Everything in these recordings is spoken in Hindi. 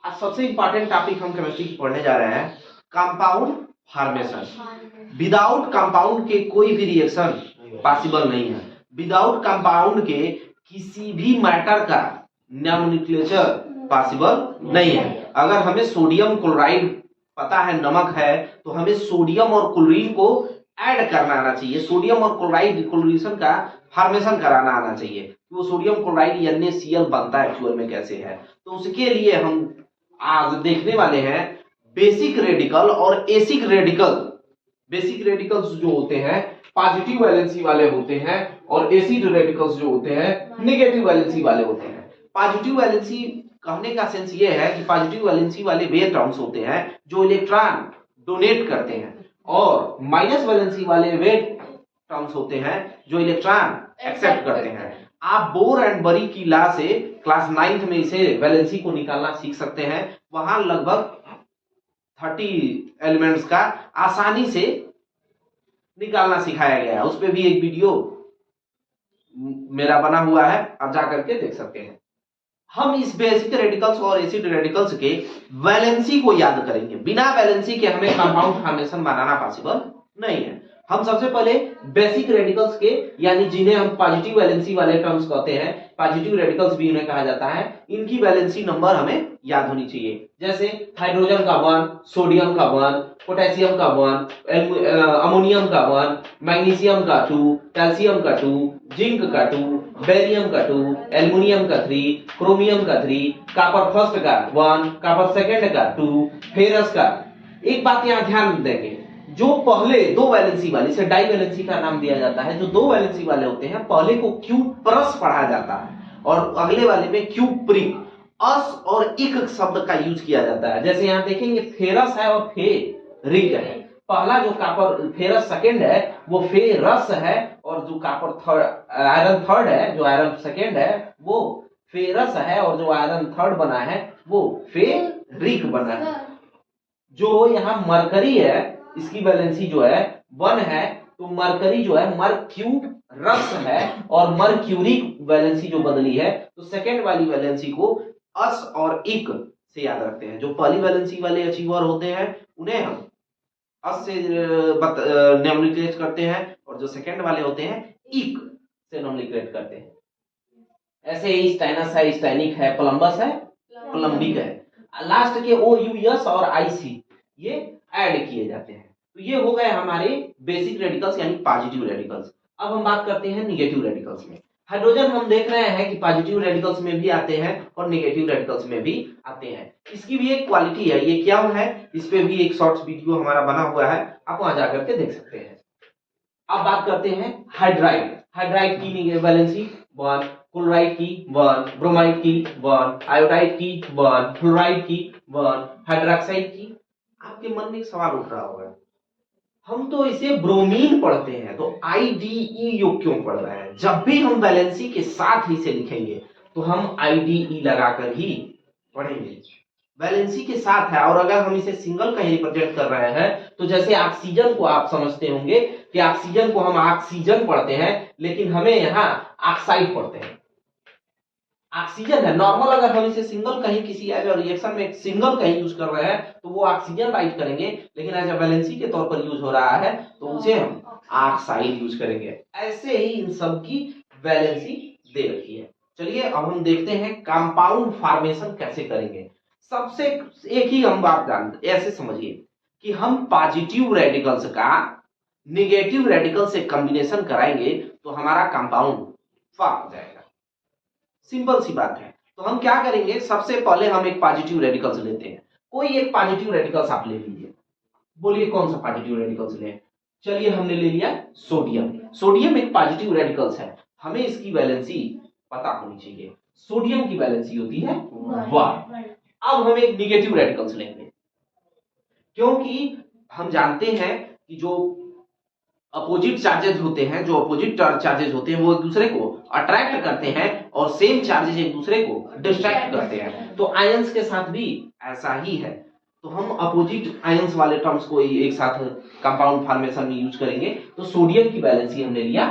आज सबसे इंपॉर्टेंट टॉपिक हम केमिस्ट्री की पढ़ने जा रहे हैं, कंपाउंड फॉर्मेशन। विदाउट कंपाउंड के कोई भी रिएक्शन पॉसिबल नहीं है। विदाउट कंपाउंड के किसी भी मैटर का नोमेनक्लेचर पॉसिबल नहीं है। अगर हमें सोडियम क्लोराइड पता है, नमक है, तो हमें सोडियम और क्लोरीन को ऐड करना आना चाहिए। सोडियम और क्लोराइड क्लोरीनेशन का फॉर्मेशन कराना आना चाहिए कि वो सोडियम क्लोराइड NaCl बनता है एक्चुअल में कैसे है। तो उसके लिए हम आज देखने वाले हैं बेसिक रेडिकल और एसिड रेडिकल। बेसिक रेडिकल्स जो होते हैं पॉजिटिव वैलेंसी वाले होते हैं और एसिड रेडिकल्स जो होते हैं नेगेटिव वैलेंसी वाले होते हैं। पॉजिटिव वैलेंसी कहने का सेंस ये है कि पॉजिटिव वैलेंसी वाले वे एटॉम्स होते हैं जो इलेक्ट्रॉन डोनेट करते हैं, और माइनस वैलेंसी वाले वे एटॉम्स होते हैं जो इलेक्ट्रॉन एक्सेप्ट करते हैं। आप बोर एंड बरी की लॉ से क्लास 9th में इसे वैलेंसी को निकालना सीख सकते हैं। वहां लगभग 30 एलिमेंट्स का आसानी से निकालना सिखाया गया है। उस पे भी एक वीडियो मेरा बना हुआ है, आप जाकर के देख सकते हैं। हम इस बेसिक रेडिकल्स और एसिड रेडिकल्स के वैलेंसी को याद करेंगे। बिना वैलेंसी के हमें कंपाउंड फॉर्मेशन बनाना पॉसिबल नहीं है। हम सबसे पहले बेसिक रेडिकल्स के, यानी जिन्हें हम पॉजिटिव वैलेंसी वाले टर्म्स कहते हैं, पॉजिटिव रेडिकल्स भी उन्हें कहा जाता है, इनकी वैलेंसी नंबर हमें याद होनी चाहिए। जैसे हाइड्रोजन का 1, सोडियम का 1, पोटेशियम का 1, अमोनियम का 1, मैग्नीशियम का 2, कैल्शियम का 2, जिंक का 2, बेरियम का 2, एल्युमिनियम का 3, क्रोमियम का 3, कॉपर फर्स्ट का 1, कॉपर सेकंड का 2, फेरस का। एक बात यहाँ ध्यान देंगे, जो पहले दो वैलेंसी वाले, इसे डाई वैलेंसी का नाम दिया जाता है, जो दो वैलेंसी वाले होते हैं पहले को क्यूप्रस पढ़ा जाता है और अगले वाले में क्यूप्रिक, अस और इक शब्द का यूज किया जाता है। जैसे यहाँ देखेंगे फेरस है और फेरिक है। पहला जो कॉपर फेरस सेकंड है वो फेरस है, और जो कॉपर थर्ड आयरन थर्ड है, जो आयरन सेकंड है वो फेरस है, और जो आयरन थर्ड बना है वो फेरिक बना है। जो यहाँ मरकरी है, इसकी वैलेंसी जो है 1 है, तो मरकरी जो है मरक्यूरस है, और मरक्यूरिक वैलेंसी जो बदली है, तो सेकेंड वाली वैलेंसी को अस और इक से याद रखते हैं। जो पहली वैलेंसी वाले अचीवर होते हैं उन्हें हम अस से नोमेनक्लेट करते हैं, और जो सेकेंड वाले होते हैं इक से नोमेनक्लेट करते हैं। ऐसे ही स्टाइनस है, स्टाइनिक है, प्लम्बस है, प्लम्बिक है। लास्ट के OUS और IC ये ऐड किए जाते हैं। तो ये हो गए हमारे बेसिक रेडिकल्स यानी पॉजिटिव रेडिकल्स। अब हम बात करते हैं निगेटिव रेडिकल्स में। हाइड्रोजन हम देख रहे हैं कि पॉजिटिव रेडिकल्स में भी आते हैं और निगेटिव रेडिकल्स में भी आते हैं। इसकी भी एक क्वालिटी है, ये क्या है, इस पे भी एक शॉर्ट्स वीडियो हमारा बना हुआ है, आप वहां जाकर के देख सकते हैं। अब बात करते हैं हाइड्राइड। हाइड्राइड की वैलेंसी 1, क्लोराइड की 1, ब्रोमाइड की 1, आयोडाइड की 1, फ्लोराइड की 1, हाइड्रोक्साइड की। आपके मन में एक सवाल उठ रहा होगा, हम तो इसे ब्रोमीन पढ़ते हैं, तो IDE योग क्यों पढ़ रहे हैं? जब भी हम वैलेंसी के साथ ही से लिखेंगे तो हम IDE लगाकर ही पढ़ेंगे। वैलेंसी के साथ है, और अगर हम इसे सिंगल कहीं रिप्रेजेंट कर रहे हैं, तो जैसे ऑक्सीजन को आप समझते होंगे कि ऑक्सीजन को हम ऑक्सीजन पढ़ते हैं, लेकिन हमें यहाँ ऑक्साइड पढ़ते हैं। ऑक्सीजन है नॉर्मल, अगर हम इसे सिंगल कहीं किसी एज रिएक्शन में सिंगल कहीं यूज कर रहे हैं तो वो ऑक्सीजन राइट करेंगे, लेकिन एज वैलेंसी के तौर पर यूज हो रहा है तो उसे हम ऑक्साइड यूज करेंगे। ऐसे ही इन सब की वैलेंसी दे रखी है। चलिए अब हम देखते हैं कंपाउंड फॉर्मेशन कैसे करेंगे। सबसे एक ही हम बात जानते, ऐसे समझिए कि हम पॉजिटिव रेडिकल्स का निगेटिव रेडिकल से कॉम्बिनेशन कराएंगे तो हमारा कंपाउंड फॉर्म हो जाएगा। सिंपल सी बात है। तो हम क्या करेंगे, सबसे पहले हम एक पॉजिटिव रेडिकल्स लेते हैं। कोई एक पॉजिटिव रेडिकल्स आप ले लीजिए, बोलिए कौन सा पॉजिटिव रेडिकल्स लें। चलिए हमने ले लिया सोडियम। सोडियम एक पॉजिटिव रेडिकल्स है, हमें इसकी वैलेंसी पता होनी चाहिए। सोडियम की वैलेंसी होती है 1। अब हम एक निगेटिव रेडिकल्स लेंगे, क्योंकि हम जानते हैं कि जो अपोजिट चार्जेस होते हैं, जो अपोजिट चार्जेस होते हैं वो एक दूसरे को अट्रैक्ट करते हैं, और सेम चार्जेस एक दूसरे को डिस्ट्रैक्ट करते हैं। तो आयंस के साथ भी ऐसा ही है। तो हम अपोजिट आयंस वाले टर्म्स को एक साथ कंपाउंड फॉर्मेशन में यूज करेंगे। तो सोडियम की वैलेंसी हमने लिया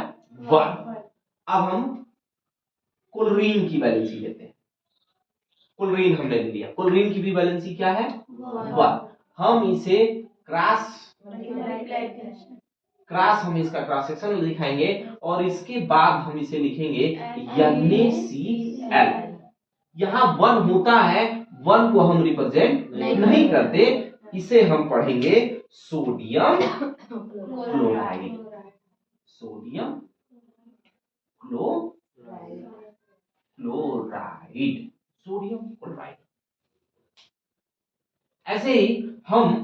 1। अब हम क्लोरीन की वैलेंसी लेते हैं। क्लोरीन हमने ले लिया, क्लोरीन की भी वैलेंसी क्या है 1। हम इसे क्रॉस हम इसका क्रॉस सेक्शन दिखाएंगे और इसके बाद हम इसे लिखेंगे NaCl। यहाँ 1 होता है, 1 को हम रिप्रेजेंट नहीं करते, इसे हम पढ़ेंगे sodium chloride, sodium chloride, sodium chloride. ऐसे ही हम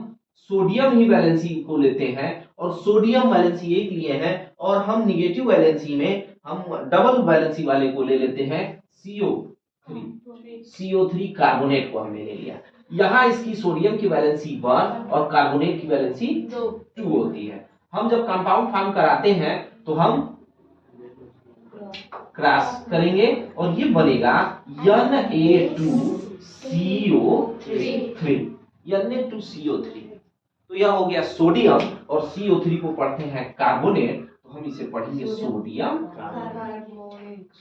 सोडियम ही वैलेंसी को लेते हैं और सोडियम वैलेंसी एक लिए हैं और हम निगेटिव वैलेंसी में हम डबल वैलेंसी वाले को ले लेते हैं CO3 कार्बोनेट को हमने ले लिया। यहाँ इसकी सोडियम की वैलेंसी 1 और कार्बोनेट की वैलेंसी 2 होती है। हम जब कंपाउंड फॉर्म कराते हैं तो हम क्रॉस करेंगे और ये बनेगा Na2CO3। तो यह हो गया सोडियम और CO3 को पढ़ते हैं कार्बोनेट, तो हम इसे पढ़ेंगे सोडियम कार्बोनेट।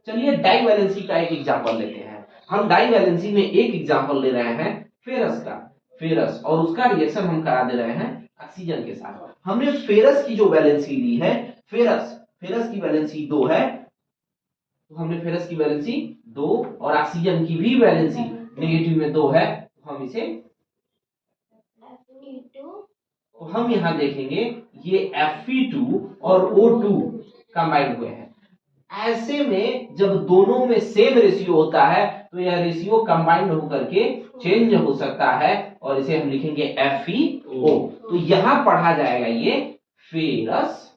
चलिए डाई वैलेंसी का एक एग्जांपल लेते हैं। हम डाई वैलेंसी में एक एग्जांपल ले रहे हैं फेरस का, फेरस, और उसका रिएक्शन हम करा दे रहे हैं ऑक्सीजन के साथ। हमने फेरस की जो वैलेंसी ली है, फेरस की वैलेंसी 2 है, तो हमने फेरस की वैलेंसी 2 और ऑक्सीजन की भी वैलेंसी नेगेटिव में 2 है, तो हम इसे तो हम यहां देखेंगे ये Fe2 और O2 कंबाइन हुए हैं। ऐसे में जब दोनों में सेम रेशियो होता है तो यह रेशियो कंबाइंड होकर के चेंज हो सकता है और इसे हम लिखेंगे FeO। तो यहां पढ़ा जाएगा ये फेरस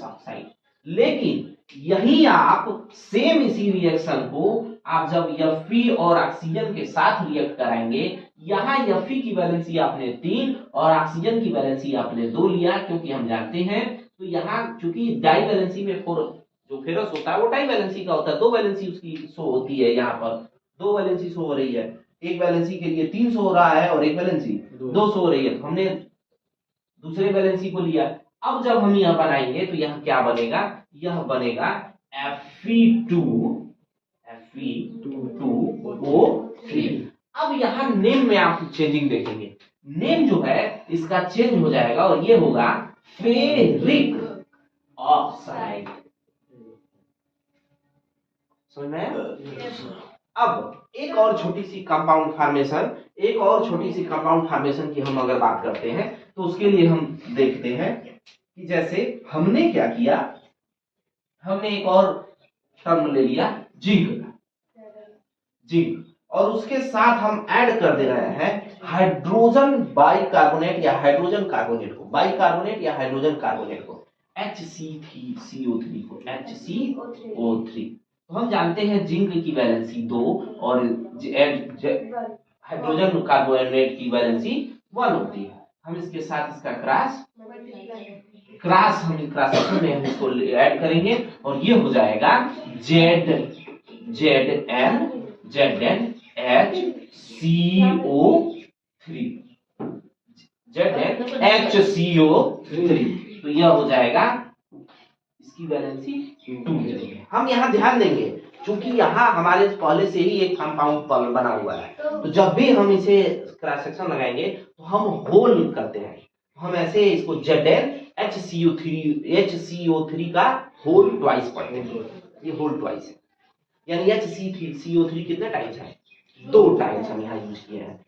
ऑक्साइड। लेकिन यही आप सेम इसी रिएक्शन को आप जब Fe और ऑक्सीजन के साथ रिएक्ट कराएंगे, यहाँ Fe की वैलेंसी आपने 3 और ऑक्सीजन की वैलेंसी आपने 2 लिया, क्योंकि हम जानते हैं तो यहाँ चूंकि डाई वैलेंसी में जो फेरस होता है वो डाई वैलेंसी का होता है, 2 वैलेंसी उसकी शो होती है, यहाँ पर 2 वैलेंसी शो हो रही है, एक वैलेंसी के लिए 3 शो हो रहा है और एक वैलेंसी 2 शो हो रही है, तो हमने दूसरे वैलेंसी को लिया। अब जब हम यह बनाएंगे तो यह क्या बनेगा, यह बनेगा Fe2O3। अब यहाँ नेम में आप चेंजिंग देखेंगे, नेम जो है इसका चेंज हो जाएगा और ये होगा फेरिक ऑक्साइड। समझ में आया? अब एक और छोटी सी कंपाउंड फॉर्मेशन की हम अगर बात करते हैं तो उसके लिए हम देखते हैं कि जैसे हमने क्या किया, हमने एक और टर्म ले लिया जिंक, और उसके साथ हम ऐड कर दे रहे हैं हाइड्रोजन बाइकार्बोनेट या हाइड्रोजन कार्बोनेट को, बाइकार्बोनेट या हाइड्रोजन कार्बोनेट को, HCO3 को, HCO3। तो हम जानते हैं जिंक की वैलेंसी 2 और हाइड्रोजन कार्बोनेट की वैलेंसी 1 होती है। हम इसके साथ इसका क्रॉस हम इसको ऐड करेंगे और ये हो जाएगा ZnHCO3। तो यह हो जाएगा, इसकी वैलेंसी 2 मिलेगी। हम यहाँ ध्यान देंगे क्योंकि यहाँ हमारे पहले से ही एक कंपाउंड बना हुआ है, तो जब भी हम इसे क्रॉस सेक्शन लगाएंगे तो हम होल करते हैं, हम ऐसे इसको HCO3 का होल ट्वाइस पढ़ते हैं, ये होल ट्वाइस है, यानी HCO3 कितने टाइम्स है, 2 टाइम्स हम यहाँ यूज किए हैं।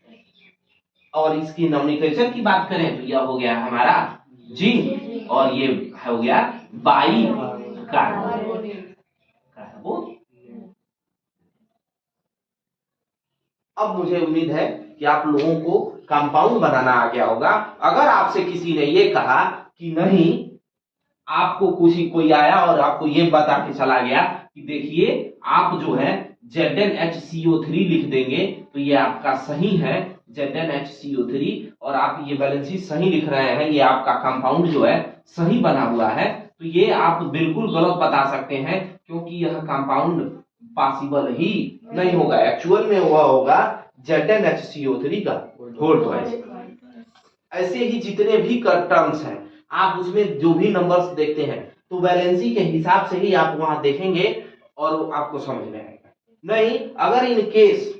और इसकी नोमेनक्लेचर की बात करें तो यह हो गया हमारा जिंक और ये हो गया बाइकार्बोनेट। अब मुझे उम्मीद है कि आप लोगों को कंपाउंड बनाना आ गया होगा। अगर आपसे किसी ने ये कहा कि नहीं, आपको कोई आया और आपको ये बता के चला गया कि देखिए आप जो है ZnHCO3 लिख देंगे तो ये आपका सही है ZnHCO3 और आप ये वैलेंसी सही लिख रहे हैं, ये आपका कंपाउंड जो है सही बना हुआ है, तो ये आप बिल्कुल गलत बता सकते हैं क्योंकि यह कंपाउंड पॉसिबल ही नहीं होगा। एक्चुअल में हुआ होगा ZnHCO3 का होल ट्वाइस। ऐसे ही जितने भी टर्म्स हैं आप उसमें जो भी नंबर्स देखते हैं तो वैलेंसी के हिसाब से ही आप वहां देखेंगे और आपको समझ में आएगा। नहीं अगर इन केस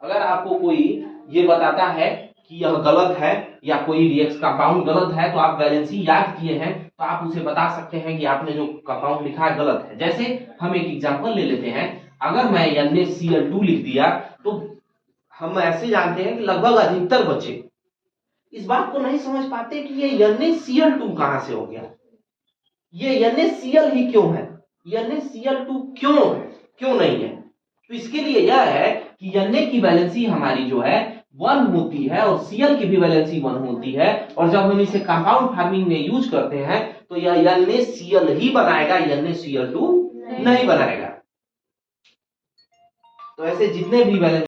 अगर आपको कोई ये बताता है कि यह गलत है या कोई रिएक्शन कंपाउंड गलत है तो आप वैलेंसी याद किए हैं तो आप उसे बता सकते हैं कि आपने जो कंपाउंड लिखा है गलत है। जैसे हम एक एग्जांपल ले लेते हैं, अगर मैं NaCl2 लिख दिया तो हम ऐसे जानते हैं कि लगभग अधिकतर बच्चे इस बात को नहीं समझ पाते कि ये NaCl2 कहां से हो गया, ये NaCl ही क्यों है, NaCl2 क्यों है, क्यों नहीं है। तो इसके लिए यह है कि Na की वैलेंसी हमारी जो है 1 होती है और Cl की भी वैलेंसी 1 होती है, और जब हम इसे कंपाउंड फार्मिंग में यूज करते हैं तो यह NaCl ही बनाएगा, NaCl2 नहीं बनाएगा। तो ऐसे जितने भी वैलेंसी